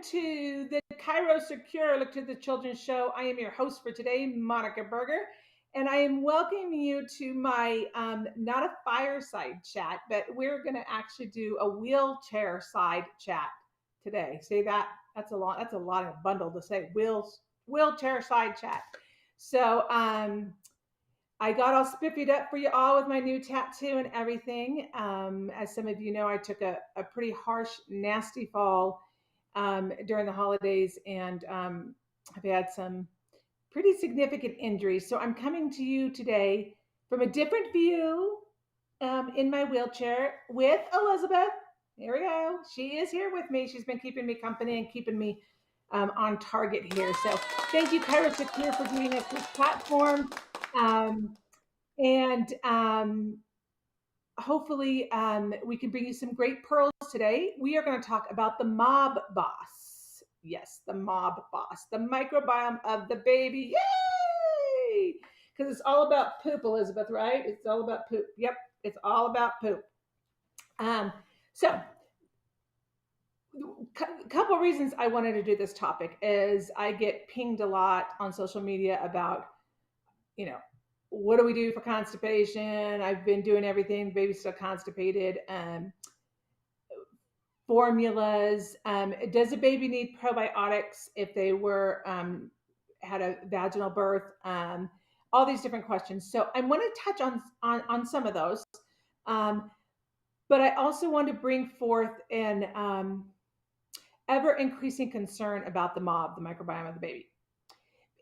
to the Cairo Secure Look to the Children show. I am your host for today, Monica Berger, and I am welcoming you to my not a fireside chat, but we're going to actually do a wheelchair side chat today. Say that that's a lot of bundle to say wheelchair side chat. So I got all spiffied up for you all with my new tattoo and everything. As some of you know, I took a pretty harsh, nasty fall during the holidays, and I've had some pretty significant injuries. So I'm coming to you today from a different view in my wheelchair with Elizabeth. Here we go. She is here with me. She's been keeping me company and keeping me on target here. So thank you, Cairo Secure, for giving us this platform. And hopefully we can bring you some great pearls today. We are going to talk about the mob boss. Yes, the mob boss, the microbiome of the baby. Yay! Because it's all about poop, Elizabeth, right? It's all about poop. Yep, it's all about poop. So a couple of reasons I wanted to do this topic is I get pinged a lot on social media about, what do we do for constipation? I've been doing everything. The baby's still constipated. Formulas. Does a baby need probiotics if they were had a vaginal birth? All these different questions. So I want to touch on some of those, but I also want to bring forth an ever increasing concern about the microbiome of the baby.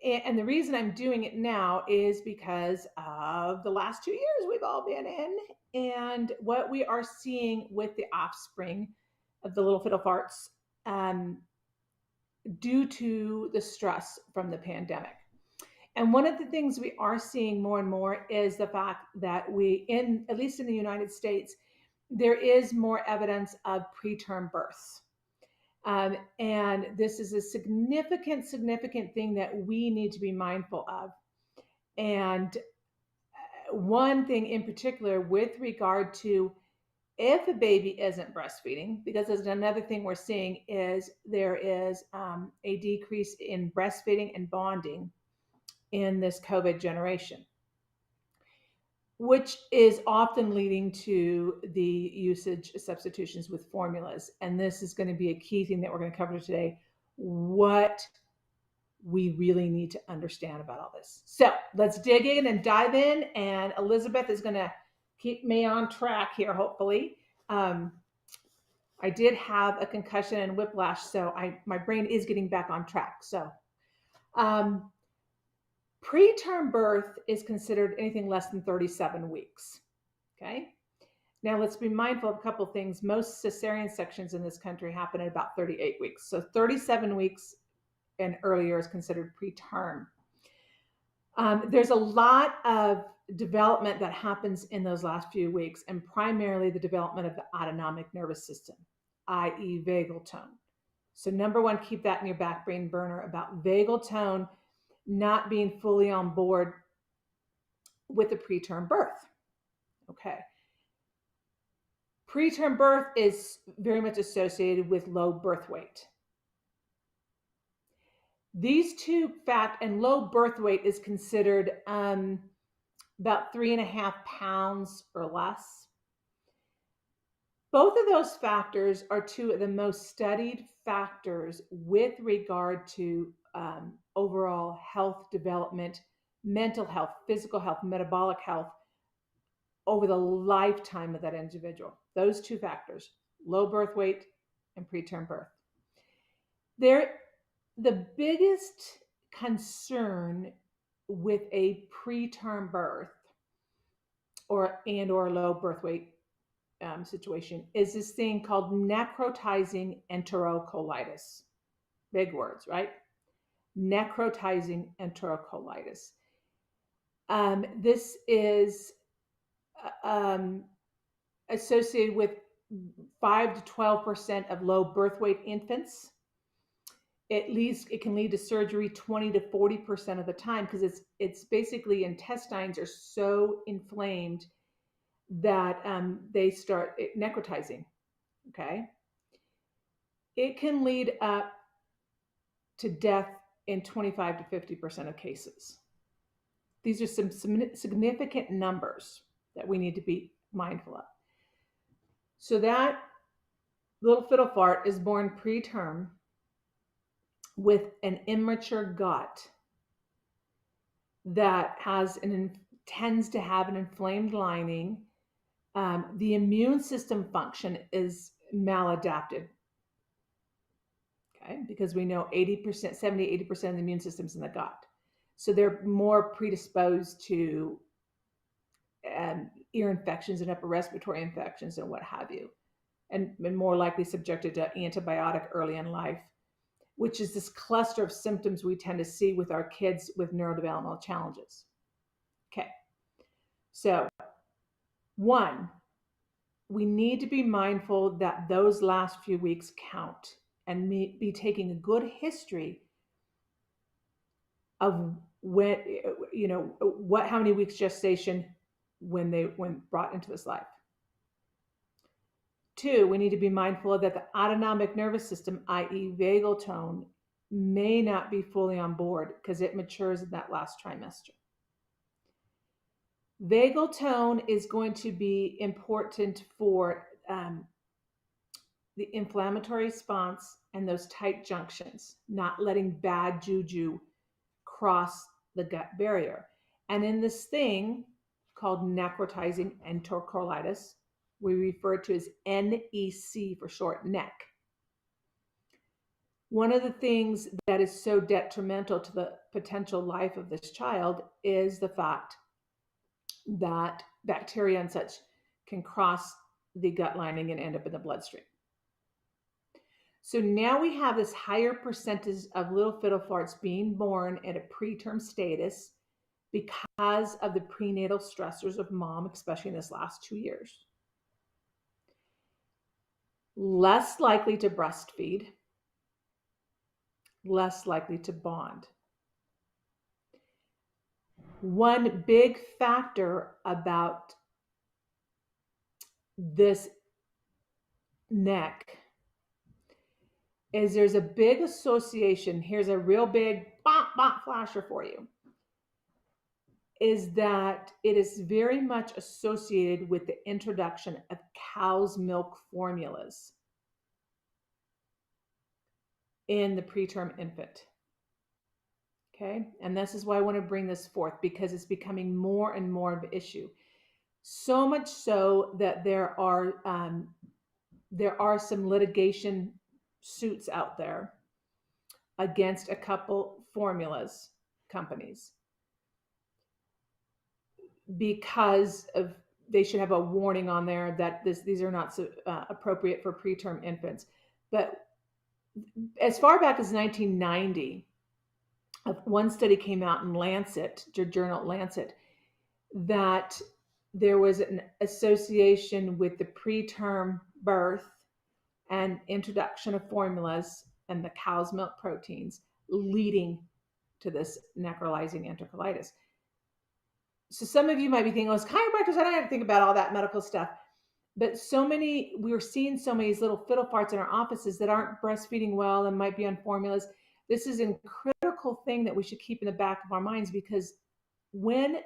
And the reason I'm doing it now is because of the last 2 years we've all been in and what we are seeing with the offspring of the little fiddle farts due to the stress from the pandemic. And one of the things we are seeing more and more is the fact that at least in the United States, there is more evidence of preterm births. And this is a significant thing that we need to be mindful of. And one thing in particular with regard to if a baby isn't breastfeeding, because there's another thing we're seeing is there is a decrease in breastfeeding and bonding in this COVID generation, which is often leading to the usage substitutions with formulas. And this is going to be a key thing that we're going to cover today, what we really need to understand about all this. So let's dig in and dive in. And Elizabeth is going to keep me on track here, hopefully. I did have a concussion and whiplash, so my brain is getting back on track. So preterm birth is considered anything less than 37 weeks, okay? Now let's be mindful of a couple of things. Most cesarean sections in this country happen at about 38 weeks. So 37 weeks and earlier is considered preterm. There's a lot of development that happens in those last few weeks, and primarily the development of the autonomic nervous system, i.e. vagal tone. So number one, keep that in your back brain burner about vagal tone not being fully on board with the preterm birth. Okay. Preterm birth is very much associated with low birth weight. These two and low birth weight is considered about 3.5 pounds or less. Both of those factors are two of the most studied factors with regard to overall health development, mental health, physical health, metabolic health over the lifetime of that individual. Those two factors, low birth weight and preterm birth. The biggest concern with a preterm birth or low birth weight situation is this thing called necrotizing enterocolitis. Big words, right? Necrotizing enterocolitis. This is associated with 5 to 12% of low birth weight infants. It can lead to surgery 20 to 40% of the time because it's basically intestines are so inflamed that they start necrotizing. Okay, it can lead up to death in 25 to 50% of cases. These are some significant numbers that we need to be mindful of. So that little fiddle fart is born preterm with an immature gut that tends to have an inflamed lining. The immune system function is maladapted. Okay, because we know 80%, 70, 80% of the immune system's in the gut. So they're more predisposed to ear infections and upper respiratory infections and what have you, and more likely subjected to antibiotic early in life, which is this cluster of symptoms we tend to see with our kids with neurodevelopmental challenges. Okay, so one, we need to be mindful that those last few weeks count and be taking a good history of when, how many weeks gestation when brought into this life. Two, we need to be mindful that the autonomic nervous system, i.e. vagal tone, may not be fully on board because it matures in that last trimester. Vagal tone is going to be important for the inflammatory response and those tight junctions, not letting bad juju cross the gut barrier. And in this thing called necrotizing enterocolitis, we refer to as NEC for short, neck. One of the things that is so detrimental to the potential life of this child is the fact that bacteria and such can cross the gut lining and end up in the bloodstream. So now we have this higher percentage of little fiddle farts being born at a preterm status because of the prenatal stressors of mom, especially in this last 2 years. Less likely to breastfeed, less likely to bond. One big factor about this neck is there's a big association. Here's a real big flasher for you. Is that it is very much associated with the introduction of cow's milk formulas in the preterm infant. Okay, and this is why I want to bring this forth, because it's becoming more and more of an issue. So much so that there are some litigation suits out there against a couple formulas companies because of they should have a warning on there that these are not appropriate for preterm infants. But as far back as 1990, one study came out in Lancet, journal Lancet, that there was an association with the preterm birth and introduction of formulas and the cow's milk proteins leading to this necrotizing enterocolitis. So some of you might be thinking, well, as chiropractors, I don't have to think about all that medical stuff. But we're seeing so many little fiddle farts in our offices that aren't breastfeeding well and might be on formulas. This is a critical thing that we should keep in the back of our minds, because when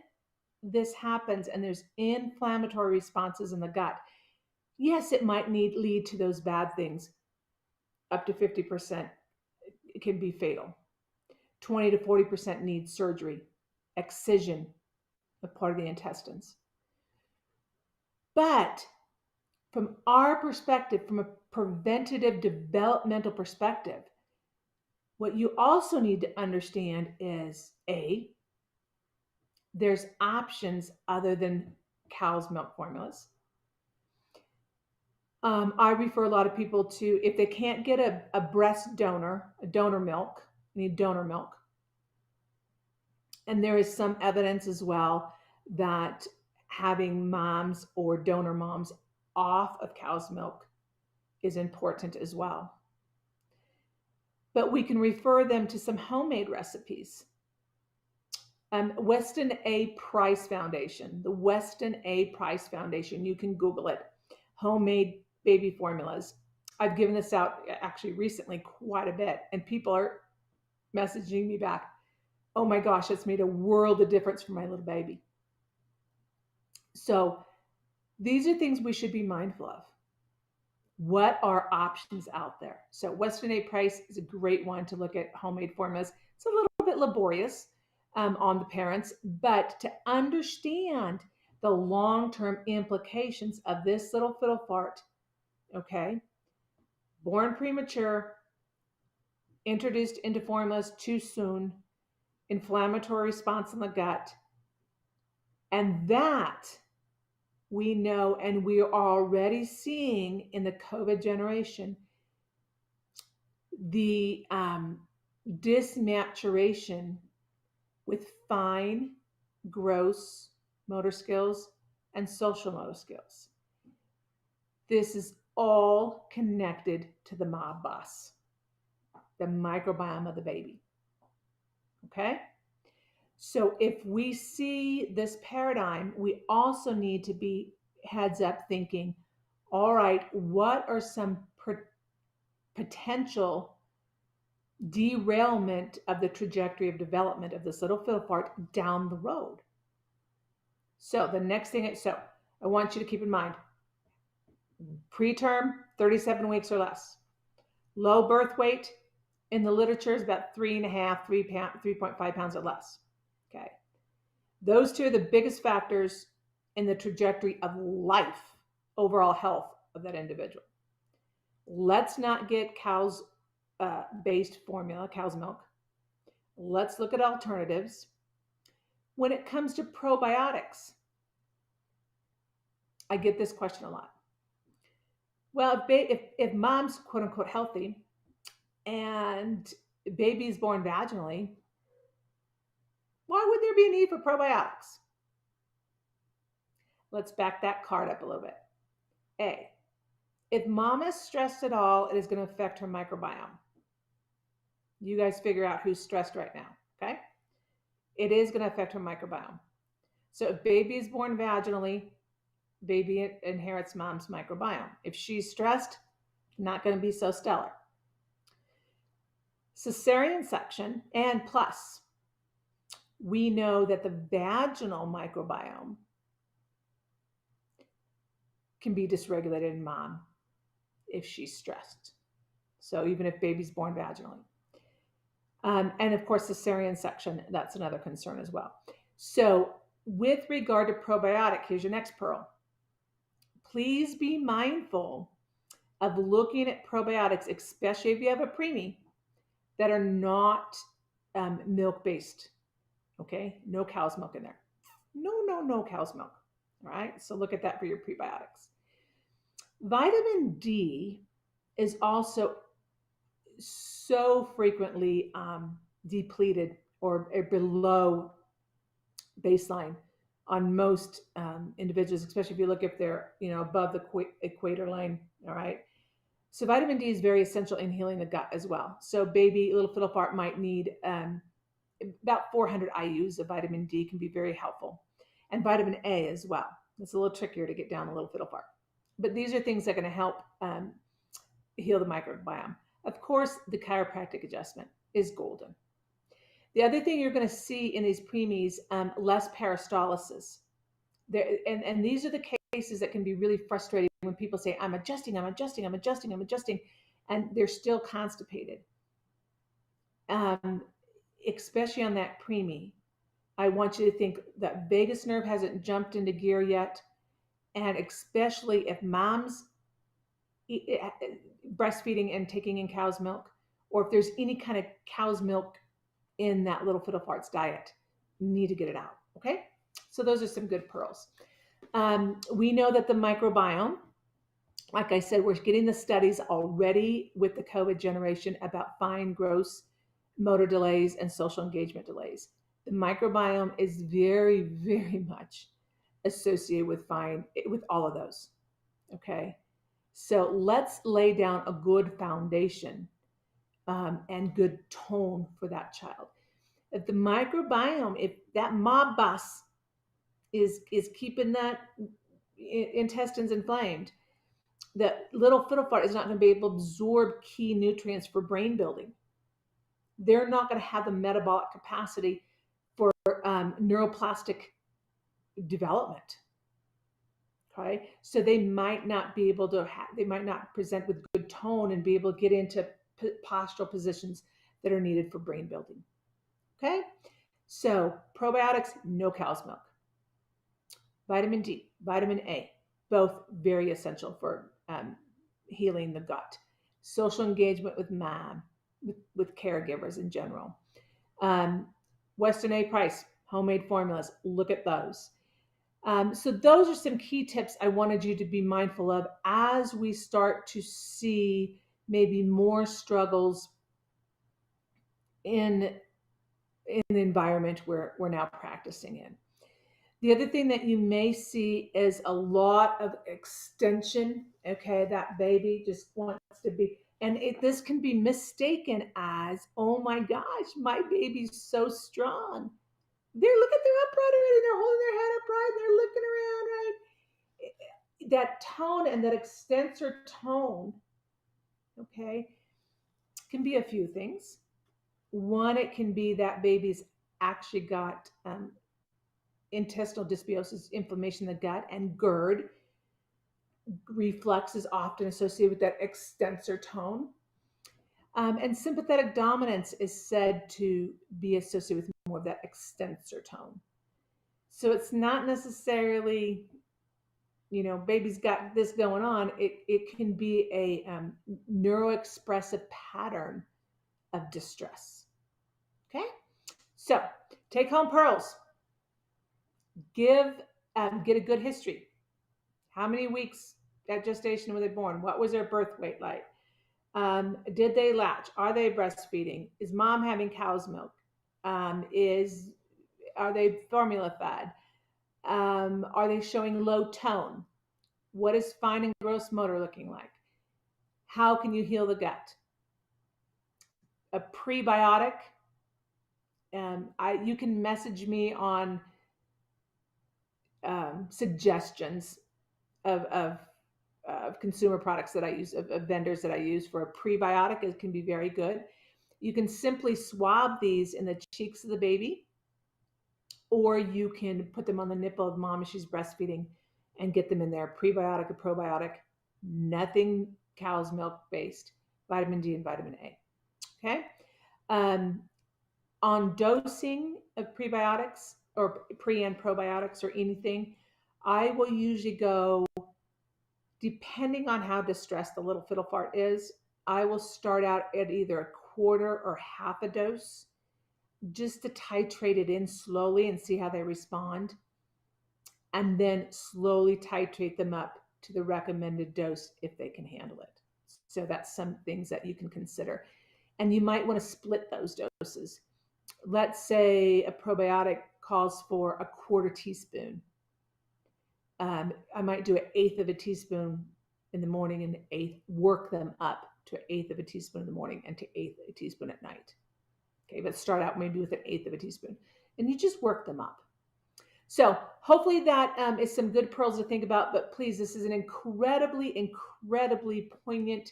this happens and there's inflammatory responses in the gut, yes, it might lead to those bad things. Up to 50% it can be fatal. 20 to 40% need surgery, excision of part of the intestines. But from our perspective, from a preventative developmental perspective, what you also need to understand is there's options other than cow's milk formulas. I refer a lot of people to, if they can't get a breast donor, a donor milk, need donor milk. And there is some evidence as well that having moms or donor moms off of cow's milk is important as well. But we can refer them to some homemade recipes. Weston A. Price Foundation, the Weston A. Price Foundation, you can Google it, homemade baby formulas. I've given this out actually recently quite a bit, and people are messaging me back, oh my gosh, it's made a world of difference for my little baby. So these are things we should be mindful of. What are options out there? So Weston A. Price is a great one to look at homemade formulas. It's a little bit laborious on the parents, but to understand the long-term implications of this little fiddle fart, okay? Born premature, introduced into formulas too soon, inflammatory response in the gut, and that we know, and we are already seeing in the COVID generation, the dismaturation with fine, gross motor skills and social motor skills. This is all connected to the mob boss, the microbiome of the baby. Okay? So if we see this paradigm, we also need to be heads up thinking, all right, what are some potential derailment of the trajectory of development of this little fiddle fart down the road? So the next thing, so I want you to keep in mind, preterm, 37 weeks or less. Low birth weight in the literature is about 3.5 pounds or less. Okay. Those two are the biggest factors in the trajectory of life, overall health of that individual. Let's not get cows based formula, cow's milk. Let's look at alternatives. When it comes to probiotics, I get this question a lot. Well, if mom's quote unquote healthy and baby is born vaginally, why would there be a need for probiotics? Let's back that card up a little bit. A, if mom is stressed at all, it is going to affect her microbiome. You guys figure out who's stressed right now, okay? It is going to affect her microbiome. So if baby is born vaginally, baby inherits mom's microbiome. If she's stressed, not going to be so stellar. Cesarean section, and plus, we know that the vaginal microbiome can be dysregulated in mom if she's stressed. So even if baby's born vaginally. And of course, cesarean section, that's another concern as well. So with regard to probiotic, here's your next pearl. Please be mindful of looking at probiotics, especially if you have a preemie, that are not milk-based, okay? No cow's milk in there. No cow's milk, all right? So look at that for your prebiotics. Vitamin D is also so frequently depleted or below baseline on most individuals, especially if you look if they're above the equator line. All right. So vitamin D is very essential in healing the gut as well. So baby little fiddle fart might need about 400 IUs of vitamin D can be very helpful, and vitamin A as well. It's a little trickier to get down a little fiddle fart, but these are things that are going to help heal the microbiome. Of course, the chiropractic adjustment is golden. The other thing you're going to see in these preemies, less peristalsis. And these are the cases that can be really frustrating when people say, I'm adjusting, and they're still constipated. Especially on that preemie, I want you to think that vagus nerve hasn't jumped into gear yet. And especially if mom's breastfeeding and taking in cow's milk, or if there's any kind of cow's milk in that little fiddle fart's diet, you need to get it out. Okay, so those are some good pearls. We know that the microbiome, like I said, we're getting the studies already with the COVID generation about fine, gross motor delays and social engagement delays. The microbiome is very, very much associated with all of those. Okay, so let's lay down a good foundation and good tone for that child. If the microbiome, if that mob boss is keeping that intestines inflamed, the little fiddle fart is not going to be able to absorb key nutrients for brain building. they're not going to have the metabolic capacity for neuroplastic development. Okay, so they might not be able to. They might not present with good tone and be able to get into postural positions that are needed for brain building. Okay, so probiotics, no cow's milk. Vitamin D, vitamin A, both very essential for healing the gut. Social engagement with mom, with caregivers in general. Weston A. Price, homemade formulas, look at those. So those are some key tips I wanted you to be mindful of as we start to see maybe more struggles in the environment we're now practicing in. The other thing that you may see is a lot of extension. Okay, that baby just wants to be, and this can be mistaken as, oh my gosh, my baby's so strong. They're upright already. They're holding their head upright. They're looking around, right? That tone and that extensor tone, okay, can be a few things. One, it can be that baby's actually got intestinal dysbiosis, inflammation in the gut, and GERD. Reflux is often associated with that extensor tone. And sympathetic dominance is said to be associated with more of that extensor tone. So it's not necessarily, baby's got this going on. It can be a neuroexpressive pattern of distress. Okay? So take home pearls. Get a good history. How many weeks at gestation were they born? What was their birth weight like? Did they latch? Are they breastfeeding? Is mom having cow's milk? Are they formula fed? Are they showing low tone? What is fine and gross motor looking like? How can you heal the gut? A prebiotic. You can message me on suggestions of consumer products that I use, of vendors that I use for a prebiotic. It can be very good. You can simply swab these in the cheeks of the baby, or you can put them on the nipple of mom as she's breastfeeding and get them in there. Prebiotic or probiotic, nothing cow's milk based, vitamin D and vitamin A. Okay. On dosing of prebiotics or pre and probiotics or anything, I will usually go, depending on how distressed the little fiddle fart is, I will start out at either a quarter or half a dose just to titrate it in slowly and see how they respond. And then slowly titrate them up to the recommended dose if they can handle it. So that's some things that you can consider. And you might want to split those doses. Let's say a probiotic calls for a quarter teaspoon. I might do an eighth of a teaspoon in the morning and work them up to an eighth of a teaspoon in the morning and to eighth of a teaspoon at night. Okay, but start out maybe with an eighth of a teaspoon, and you just work them up. So hopefully that is some good pearls to think about, but please, this is an incredibly, incredibly poignant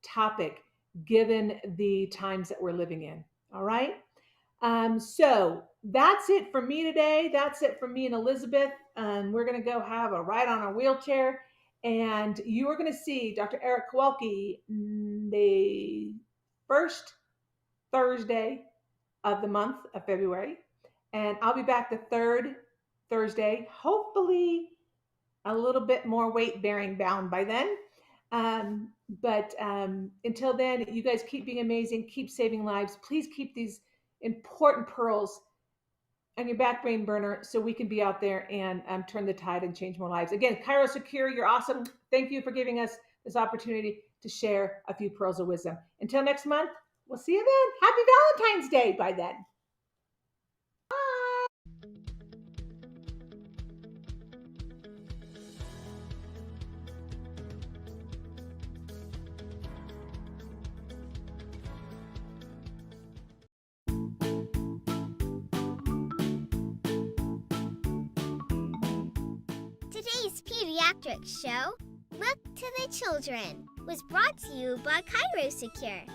topic given the times that we're living in. All right. So that's it for me today. That's it for me and Elizabeth. We're going to go have a ride on a wheelchair, and you are going to see Dr. Eric Kowalke the first Thursday of the month of February, and I'll be back the third Thursday, hopefully a little bit more weight bearing bound by then. But until then, you guys keep being amazing, keep saving lives. Please keep these important pearls on your back brain burner so we can be out there and turn the tide and change more lives. Again, ChiroSecure, you're awesome. Thank you for giving us this opportunity to share a few pearls of wisdom. Until next month, we'll see you then. Happy Valentine's Day by then. Today's pediatric show, Look to the Children, was brought to you by ChiroSecure.